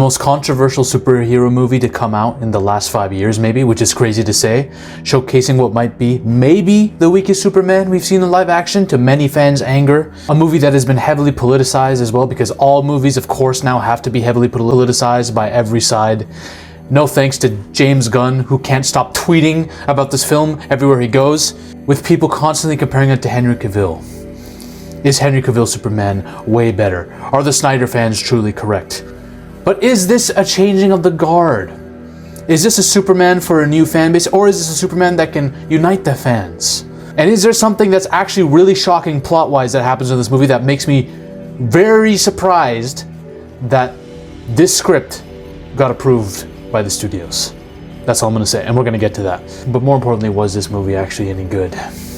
Most controversial superhero movie to come out in the last 5 years, maybe, which is crazy to say, showcasing what might be maybe the weakest Superman we've seen in live action, to many fans' anger. A movie that has been heavily politicized as well, because all movies, of course, now have to be heavily politicized by every side. No thanks to James Gunn, who can't stop tweeting about this film everywhere he goes, with people constantly comparing it to Henry Cavill. Is Henry Cavill Superman way better? Are the Snyder fans truly correct? But is this a changing of the guard? Is this a Superman for a new fan base, or is this a Superman that can unite the fans? And is there something that's actually really shocking plot-wise that happens in this movie that makes me very surprised that this script got approved by the studios? That's all I'm gonna say, and we're gonna get to that. But more importantly, was this movie actually any good?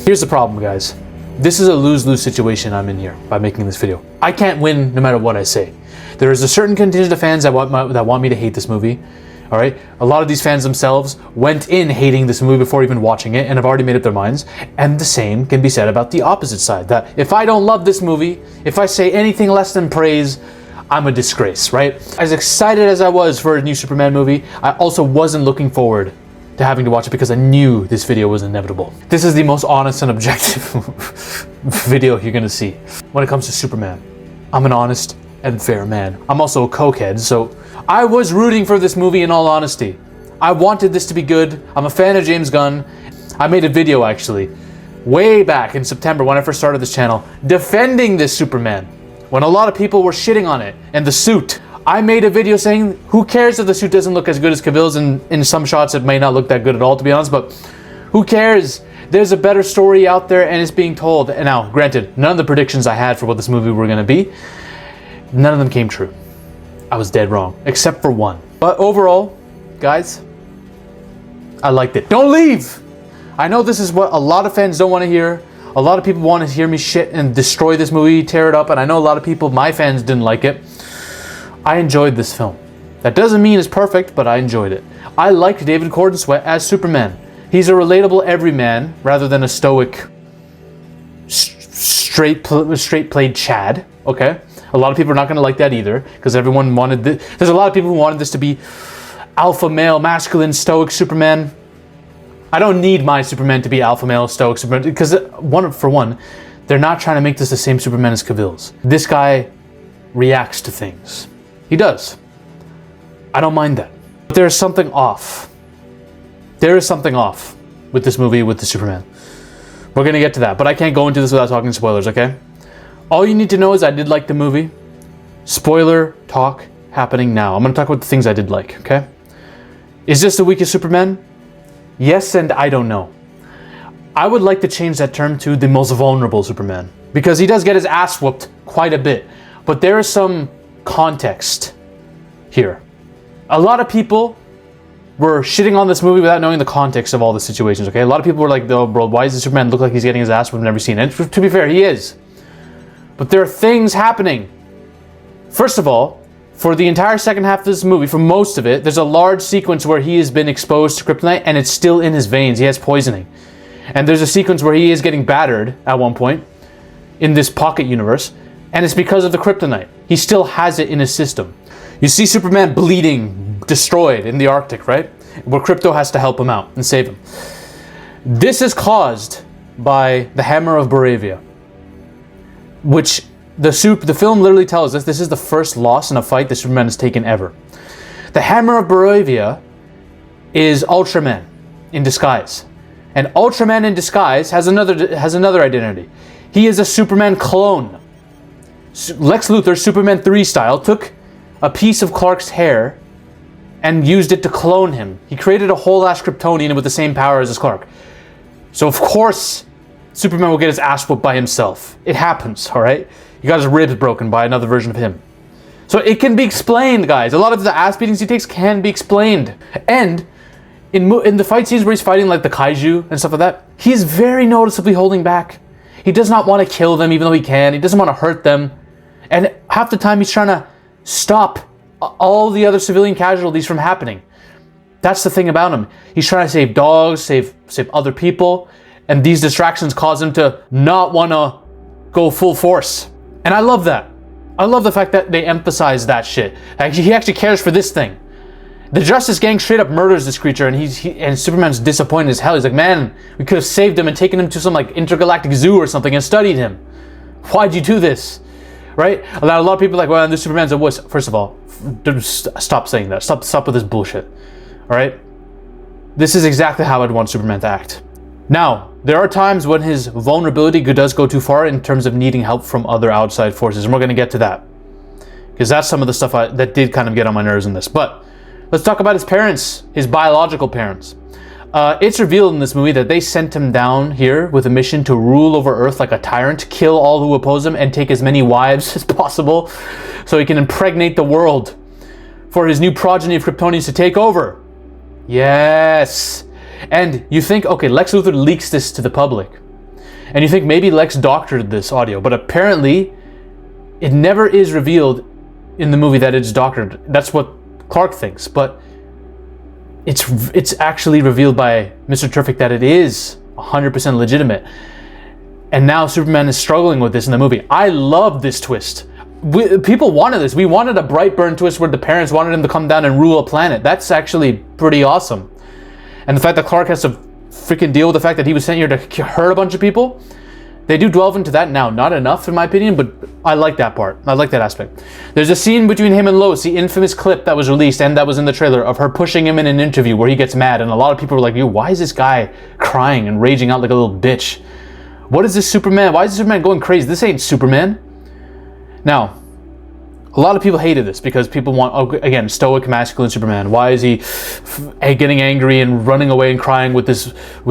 Here's the problem, guys. This is a lose-lose situation I'm in here by making this video. I can't win no matter what I say. There is a certain contingent of fans that want me to hate this movie. All right, a lot of these fans themselves went in hating this movie before even watching it and have already made up their minds. And the same can be said about the opposite side, that if I don't love this movie, if I say anything less than praise, I'm a disgrace, right? As excited as I was for a new Superman movie, I also wasn't looking forward to having to watch it because I knew this video was inevitable. This is the most honest and objective video you're gonna see. When it comes to Superman, I'm an honest and fair man. I'm also a cokehead, so I was rooting for this movie in all honesty. I wanted this to be good. I'm a fan of James Gunn. I made a video actually, way back in September when I first started this channel, defending this Superman, when a lot of people were shitting on it and the suit. I made a video saying, who cares if the suit doesn't look as good as Cavill's, and in some shots it may not look that good at all, to be honest, but who cares? There's a better story out there and it's being told. And now, granted, none of the predictions I had for what this movie were gonna be, none of them came true. I was dead wrong, except for one. But overall, guys, I liked it. Don't leave! I know this is what a lot of fans don't want to hear. A lot of people want to hear me shit and destroy this movie, tear it up, and I know a lot of people, my fans, didn't like it. I enjoyed this film. That doesn't mean it's perfect, but I enjoyed it. I liked David Cordensweat as Superman. He's a relatable everyman rather than a stoic, straight-played Chad, okay? A lot of people are not going to like that either, because everyone wanted this. There's a lot of people who wanted this to be alpha male, masculine, stoic Superman. I don't need my Superman to be alpha male, stoic Superman, because for one, they're not trying to make this the same Superman as Cavill's. This guy reacts to things. He does. I don't mind that. But there's something off. There is something off with this movie, with the Superman. We're going to get to that, but I can't go into this without talking spoilers, okay? All you need to know is I did like the movie. Spoiler talk happening now. I'm going to talk about the things I did like, okay? Is this the weakest Superman? Yes, and I don't know. I would like to change that term to the most vulnerable Superman, because he does get his ass whooped quite a bit, but there is some context here. A lot of people were shitting on this movie without knowing the context of all the situations, okay? A lot of people were like, oh, bro, why does the Superman look like he's getting his ass whooped in every scene? And to be fair, he is. But there are things happening. First of all, for the entire second half of this movie, for most of it, there's a large sequence where he has been exposed to kryptonite and it's still in his veins. He has poisoning. And there's a sequence where he is getting battered at one point in this pocket universe, and it's because of the kryptonite. He still has it in his system. You see Superman bleeding, destroyed in the Arctic, right? Where Krypto has to help him out and save him. This is caused by the Hammer of Baravia, which the film literally tells us this is the first loss in a fight that Superman has taken ever. The Hammer of Baravia is Ultraman in disguise. And Ultraman in disguise has another identity. He is a Superman clone. Lex Luthor, Superman 3 style, took a piece of Clark's hair and used it to clone him. He created a whole ass Kryptonian with the same powers as Clark. So of course, Superman will get his ass whooped by himself. It happens, all right? He got his ribs broken by another version of him. So it can be explained, guys. A lot of the ass beatings he takes can be explained. And in the fight scenes where he's fighting like the kaiju and stuff like that, he's very noticeably holding back. He does not want to kill them even though he can. He doesn't want to hurt them. And half the time he's trying to stop all the other civilian casualties from happening. That's the thing about him. He's trying to save dogs, save other people, and these distractions cause him to not want to go full force. And I love that. I love the fact that they emphasize that shit. He actually cares for this thing. The Justice Gang straight up murders this creature, and and Superman's disappointed as hell. He's like, man, we could have saved him and taken him to some like intergalactic zoo or something and studied him. Why'd you do this? Right? A lot of people are like, well, this Superman's a wuss. First of all, stop saying that. Stop with this bullshit. All right? This is exactly how I'd want Superman to act. Now, there are times when his vulnerability does go too far in terms of needing help from other outside forces, and we're going to get to that. Because that's some of the stuff that did kind of get on my nerves in this. But let's talk about his parents, his biological parents. It's revealed in this movie that they sent him down here with a mission to rule over Earth like a tyrant, kill all who oppose him, and take as many wives as possible so he can impregnate the world for his new progeny of Kryptonians to take over. Yes. And you think, okay, Lex Luthor leaks this to the public. And you think maybe Lex doctored this audio, but apparently it never is revealed in the movie that it's doctored. That's what Clark thinks, but it's actually revealed by Mr. Terrific that it is 100% legitimate. And now Superman is struggling with this in the movie. I love this twist. People wanted this. We wanted a Brightburn twist where the parents wanted him to come down and rule a planet. That's actually pretty awesome. And the fact that Clark has to freaking deal with the fact that he was sent here to hurt a bunch of people, they do delve into that now. Not enough, in my opinion, but I like that part. I like that aspect. There's a scene between him and Lois, the infamous clip that was released and that was in the trailer of her pushing him in an interview where he gets mad. And a lot of people were like, yo, why is this guy crying and raging out like a little bitch? What is this Superman? Why is Superman going crazy? This ain't Superman. Now, a lot of people hated this because people want, again, stoic, masculine Superman. Why is he getting angry and running away and crying with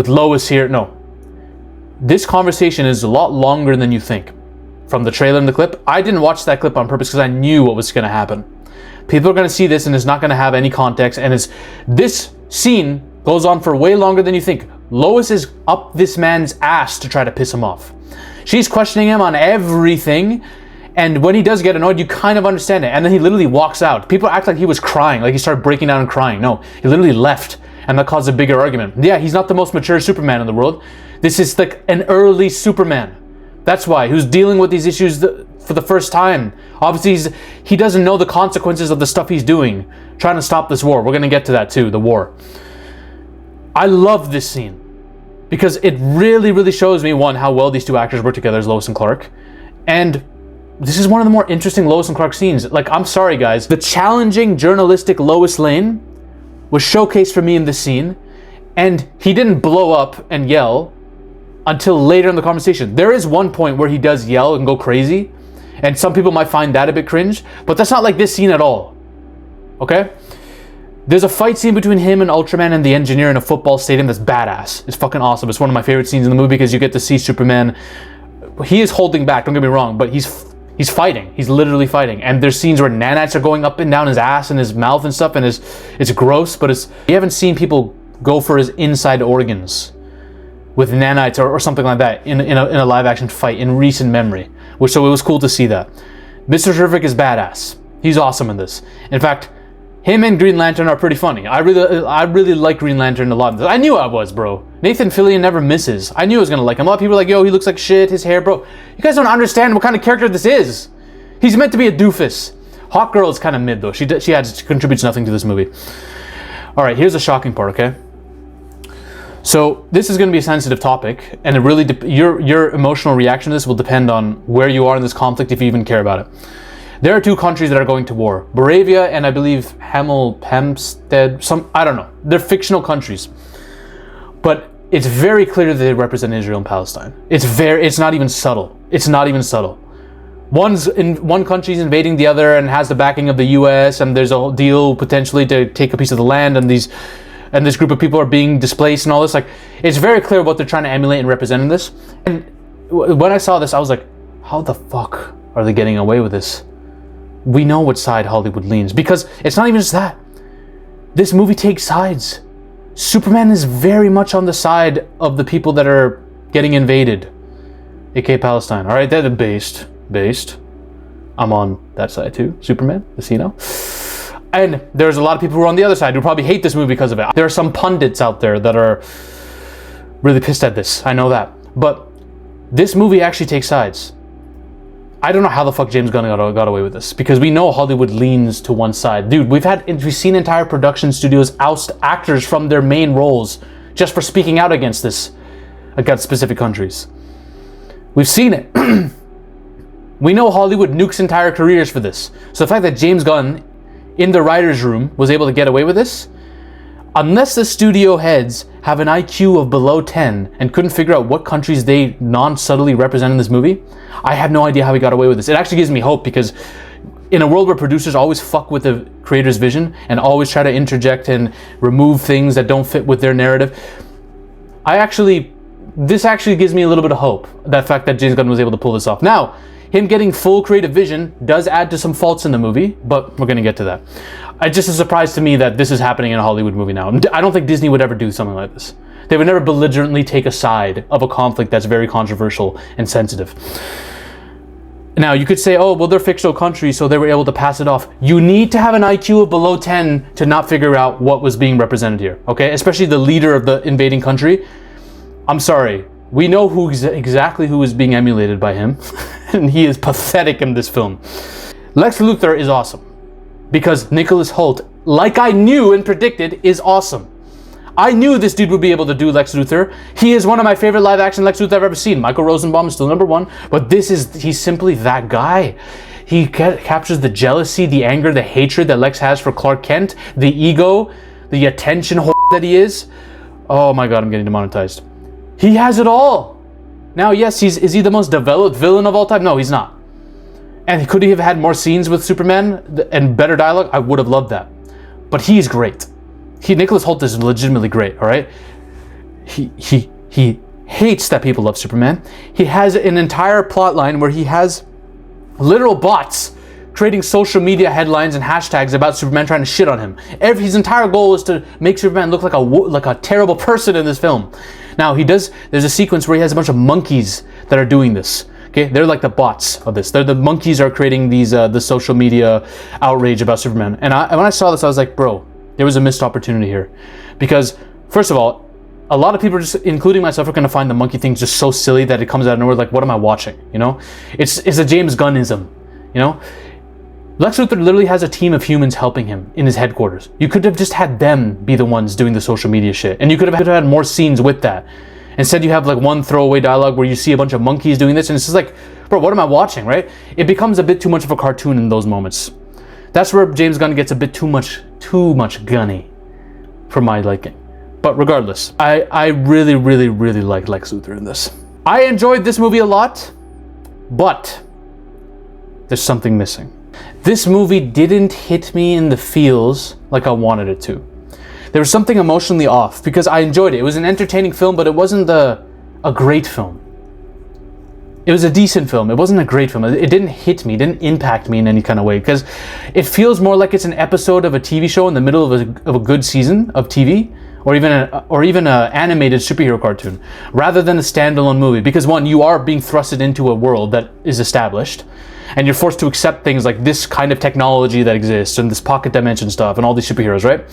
Lois here? No. This conversation is a lot longer than you think. From the trailer and the clip, I didn't watch that clip on purpose because I knew what was going to happen. People are going to see this and it's not going to have any context. And this scene goes on for way longer than you think. Lois is up this man's ass to try to piss him off. She's questioning him on everything. And when he does get annoyed, you kind of understand it. And then he literally walks out. People act like he was crying, like he started breaking down and crying. No, he literally left. And that caused a bigger argument. Yeah, he's not the most mature Superman in the world. This is like an early Superman. That's why. Who's dealing with these issues for the first time. Obviously, he doesn't know the consequences of the stuff he's doing. Trying to stop this war. We're going to get to that too, the war. I love this scene. Because it really, really shows me, one, how well these two actors work together as Lois and Clark. And this is one of the more interesting Lois and Clark scenes. Like, I'm sorry, guys. The challenging, journalistic Lois Lane was showcased for me in this scene. And he didn't blow up and yell until later in the conversation. There is one point where he does yell and go crazy. And some people might find that a bit cringe. But that's not like this scene at all. Okay? There's a fight scene between him and Ultraman and the engineer in a football stadium that's badass. It's fucking awesome. It's one of my favorite scenes in the movie because you get to see Superman. He is holding back, don't get me wrong, but he's fighting. He's literally fighting. And there's scenes where nanites are going up and down his ass and his mouth and stuff, and it's gross, but you haven't seen people go for his inside organs with nanites or something like that in a live action fight in recent memory. So it was cool to see that. Mr. Terrific is badass. He's awesome in this. In fact, him and Green Lantern are pretty funny. I really like Green Lantern a lot. I knew I was, bro. Nathan Fillion never misses. I knew I was gonna like him. A lot of people are like, yo, he looks like shit, his hair, bro. You guys don't understand what kind of character this is. He's meant to be a doofus. Hawkgirl is kind of mid, though. She contributes nothing to this movie. All right, here's the shocking part, okay? So this is going to be a sensitive topic, and it really your emotional reaction to this will depend on where you are in this conflict, if you even care about it. There are two countries that are going to war. Moravia and I believe Hempstead, I don't know. They're fictional countries. But it's very clear that they represent Israel and Palestine. It's not even subtle. It's not even subtle. One country's invading the other and has the backing of the US, and there's a deal potentially to take a piece of the land, and this group of people are being displaced and all this. Like, it's very clear what they're trying to emulate and represent in this. And when I saw this, I was like, how the fuck are they getting away with this? We know what side Hollywood leans, because it's not even just that. This movie takes sides. Superman is very much on the side of the people that are getting invaded, aka Palestine. All right, they're based. I'm on that side too. Superman, you know. And there's a lot of people who are on the other side who probably hate this movie because of it. There are some pundits out there that are really pissed at this. I know that. But this movie actually takes sides. I don't know how the fuck James Gunn got away with this, because we know Hollywood leans to one side. Dude, we've seen entire production studios oust actors from their main roles just for speaking out against specific countries. We've seen it. We know Hollywood nukes entire careers for this. So the fact that James Gunn in the writer's room was able to get away with this, unless the studio heads have an IQ of below 10 and couldn't figure out what countries they non-subtly represent in this movie, I have no idea how he got away with this. It actually gives me hope, because in a world where producers always fuck with the creator's vision and always try to interject and remove things that don't fit with their narrative, this actually gives me a little bit of hope, that fact that James Gunn was able to pull this off. Now, him getting full creative vision does add to some faults in the movie, but we're going to get to that. It's just a surprise to me that this is happening in a Hollywood movie now. I don't think Disney would ever do something like this. They would never belligerently take a side of a conflict that's very controversial and sensitive. Now, you could say, oh, well, they're fictional countries, so they were able to pass it off. You need to have an IQ of below 10 to not figure out what was being represented here, okay? Especially the leader of the invading country. I'm sorry. We know exactly who is being emulated by him, and he is pathetic in this film. Lex Luthor is awesome, because Nicholas Hoult, like I knew and predicted, is awesome. I knew this dude would be able to do Lex Luthor. He is one of my favorite live-action Lex Luthor I've ever seen. Michael Rosenbaum is still #1, but he's simply that guy. He captures the jealousy, the anger, the hatred that Lex has for Clark Kent, the ego, the attention whore that he is. Oh my god, I'm getting demonetized. He has it all. Now, yes, is he the most developed villain of all time? No, he's not. And could he have had more scenes with Superman and better dialogue? I would have loved that. But he's great. Nicholas Hoult is legitimately great, all right? He hates that people love Superman. He has an entire plot line where he has literal bots creating social media headlines and hashtags about Superman trying to shit on him. His entire goal is to make Superman look like a terrible person in this film. Now, there's a sequence where he has a bunch of monkeys that are doing this. Okay, they're like the bots of this. The monkeys are creating these the social media outrage about Superman. And when I saw this, I was like, bro, there was a missed opportunity here. Because, first of all, a lot of people, just including myself, are going to find the monkey thing just so silly that it comes out of nowhere. Like, what am I watching? You know, it's a James Gunnism. You know, Lex Luthor literally has a team of humans helping him in his headquarters. You could have just had them be the ones doing the social media shit, and you could have had more scenes with that. Instead, you have like one throwaway dialogue where you see a bunch of monkeys doing this, and it's just like, bro, what am I watching, right? It becomes a bit too much of a cartoon in those moments. That's where James Gunn gets a bit too much gunny for my liking. But regardless, I really, really, really like Lex Luthor in this. I enjoyed this movie a lot, but there's something missing. This movie didn't hit me in the feels like I wanted it to. There was something emotionally off, because I enjoyed it. It was an entertaining film, but it wasn't a great film. It was a decent film. It wasn't a great film. It didn't hit me. It didn't impact me in any kind of way, because it feels more like it's an episode of a TV show in the middle of a good season of TV, or even a animated superhero cartoon, rather than a standalone movie. Because one, you are being thrusted into a world that is established, and you're forced to accept things like this kind of technology that exists and this pocket dimension stuff and all these superheroes, right?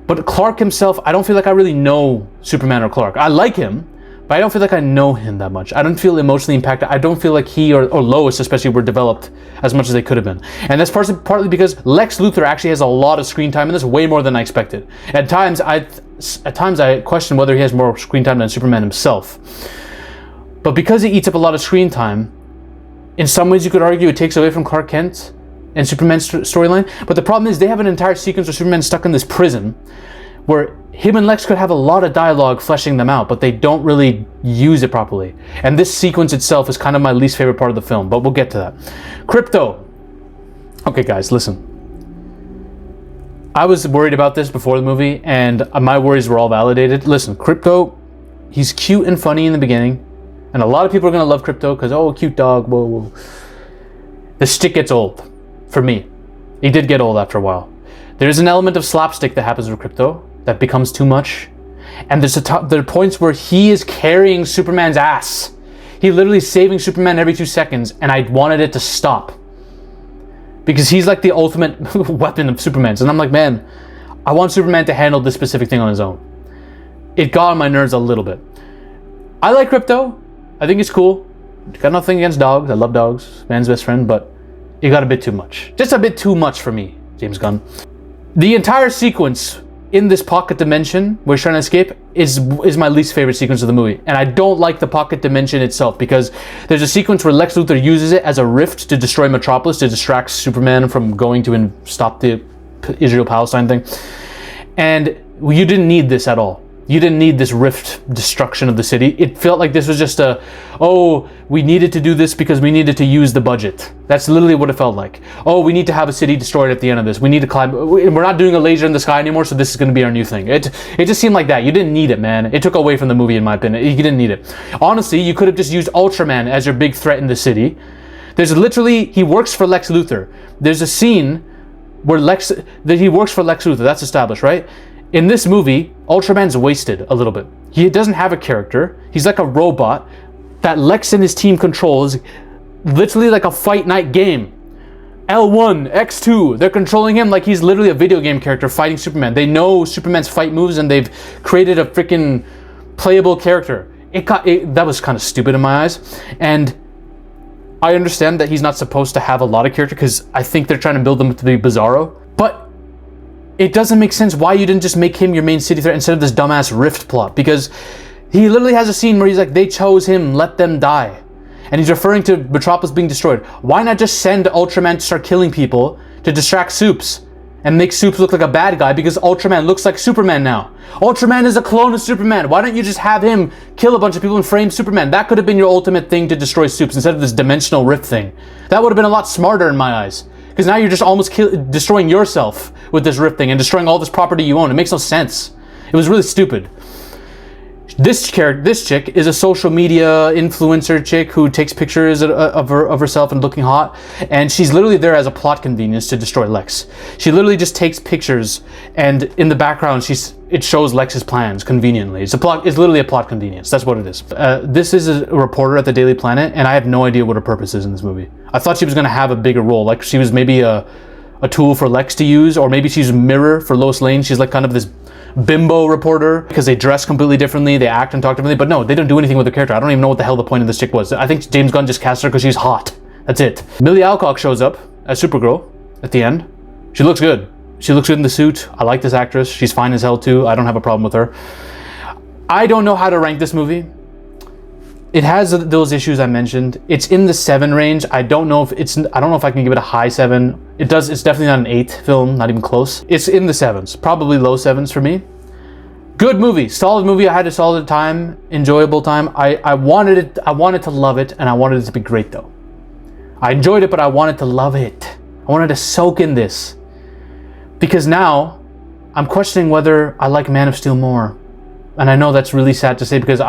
But Clark himself, I don't feel like I really know Superman or Clark. I like him, but I don't feel like I know him that much. I don't feel emotionally impacted. I don't feel like he or Lois especially were developed as much as they could have been. And that's partly because Lex Luthor actually has a lot of screen time in this, way more than I expected. At times I question whether he has more screen time than Superman himself. But because he eats up a lot of screen time, in some ways you could argue it takes away from Clark Kent and Superman's storyline. But the problem is they have an entire sequence where Superman's stuck in this prison where him and Lex could have a lot of dialogue fleshing them out, but they don't really use it properly. And this sequence itself is kind of my least favorite part of the film, but we'll get to that. Crypto. Okay, guys, listen. I was worried about this before the movie, and my worries were all validated. Listen, Crypto, he's cute and funny in the beginning, and a lot of people are going to love Crypto because, oh, cute dog, whoa, whoa. The stick gets old, for me. He did get old after a while. There's an element of slapstick that happens with Crypto that becomes too much. And there are points where he is carrying Superman's ass. He literally is saving Superman every 2 seconds, and I wanted it to stop. Because he's like the ultimate weapon of Superman's. And I'm like, man, I want Superman to handle this specific thing on his own. It got on my nerves a little bit. I like Crypto. I think it's cool. Got nothing against dogs. I love dogs. Man's best friend, but it got a bit too much. Just a bit too much for me, James Gunn. The entire sequence in this pocket dimension where he's trying to escape is my least favorite sequence of the movie. And I don't like the pocket dimension itself because there's a sequence where Lex Luthor uses it as a rift to destroy Metropolis, to distract Superman from going to stop the Israel-Palestine thing. And you didn't need this at all. You didn't need this rift destruction of the city. It felt like this was just we needed to do this because we needed to use the budget. That's literally what it felt like. Oh, we need to have a city destroyed at the end of this. We need to climb. We're not doing a laser in the sky anymore, so this is going to be our new thing. It just seemed like that. You didn't need it, man. It took away from the movie, in my opinion. You didn't need it. Honestly, you could have just used Ultraman as your big threat in the city. There's literally, he works for Lex Luthor. There's a scene where he works for Lex Luthor. That's established, right? In this movie, Ultraman's wasted a little bit. He doesn't have a character. He's like a robot that Lex and his team controls, literally like a fight night game. L1, X2, they're controlling him like he's literally a video game character fighting Superman. They know Superman's fight moves and they've created a freaking playable character. That was kind of stupid in my eyes. And I understand that he's not supposed to have a lot of character because I think they're trying to build him to be Bizarro. But it doesn't make sense why you didn't just make him your main city threat instead of this dumbass rift plot, because he literally has a scene where he's like, they chose him, let them die. And he's referring to Metropolis being destroyed. Why not just send Ultraman to start killing people to distract Supes and make Supes look like a bad guy, because Ultraman looks like Superman now. Ultraman is a clone of Superman. Why don't you just have him kill a bunch of people and frame Superman? That could have been your ultimate thing to destroy Supes instead of this dimensional rift thing. That would have been a lot smarter in my eyes. Because now you're just almost destroying yourself with this rift thing and destroying all this property you own. It makes no sense. It was really stupid. This chick is a social media influencer chick who takes pictures of herself and looking hot, and she's literally there as a plot convenience to destroy Lex. She literally just takes pictures, and in the background it shows Lex's plans conveniently. It's literally a plot convenience. That's what it is. This is a reporter at the Daily Planet, and I have no idea what her purpose is in this movie. I thought she was going to have a bigger role, like she was maybe a tool for Lex to use, or maybe she's a mirror for Lois Lane. She's like kind of this bimbo reporter because they dress completely differently, they act and talk differently, but no, they don't do anything with the character. I don't even know what the hell the point of this chick was. I think James Gunn just cast her because she's hot. That's it. Millie Alcock shows up as Supergirl at the end. She looks good. She looks good in the suit. I like this actress. She's fine as hell too. I don't have a problem with her. I don't know how to rank this movie. It has those issues I mentioned. It's in the 7 range. I don't know if I can give it a high 7. It's definitely not an 8 film, not even close. It's in the 7s, probably low 7s for me. Good movie, solid movie. I had a solid time, enjoyable time. I wanted to love it, and I wanted it to be great though. I enjoyed it, but I wanted to love it. I wanted to soak in this. Because now, I'm questioning whether I like Man of Steel more. And I know that's really sad to say because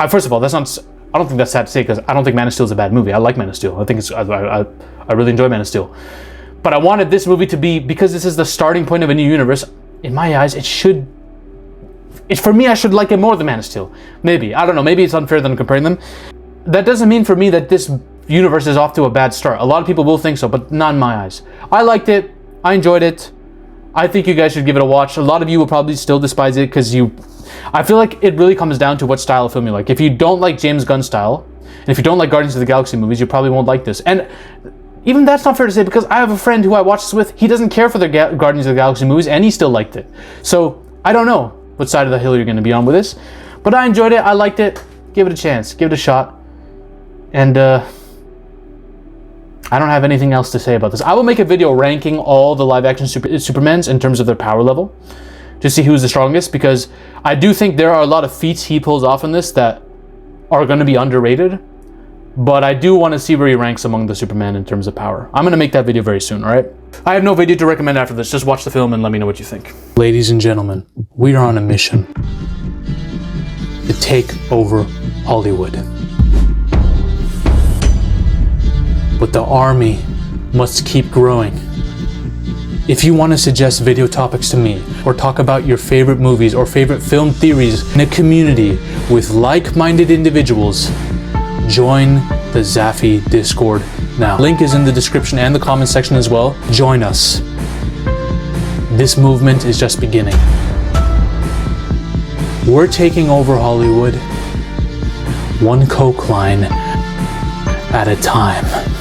first of all, I don't think that's sad to say because I don't think Man of Steel is a bad movie. I like Man of Steel. I think I really enjoy Man of Steel. But I wanted this movie to be, because this is the starting point of a new universe, in my eyes, for me, I should like it more than Man of Steel. Maybe. I don't know. Maybe it's unfair that I'm comparing them. That doesn't mean for me that this universe is off to a bad start. A lot of people will think so, but not in my eyes. I liked it. I enjoyed it. I think you guys should give it a watch. A lot of you will probably still despise it because I feel like it really comes down to what style of film you like. If you don't like James Gunn style, and if you don't like Guardians of the Galaxy movies, you probably won't like this. And even that's not fair to say because I have a friend who I watched this with. He doesn't care for the Guardians of the Galaxy movies, and he still liked it. So I don't know what side of the hill you're going to be on with this, but I enjoyed it. I liked it. Give it a chance. Give it a shot. And I don't have anything else to say about this. I will make a video ranking all the live-action Supermans in terms of their power level to see who's the strongest, because I do think there are a lot of feats he pulls off in this that are going to be underrated, but I do want to see where he ranks among the Superman in terms of power. I'm going to make that video very soon, alright? I have no video to recommend after this. Just watch the film and let me know what you think. Ladies and gentlemen, we are on a mission to take over Hollywood. But the army must keep growing. If you want to suggest video topics to me, or talk about your favorite movies or favorite film theories in a community with like-minded individuals, join the Zafy Discord now. Link is in the description and the comment section as well. Join us. This movement is just beginning. We're taking over Hollywood, one Coke line at a time.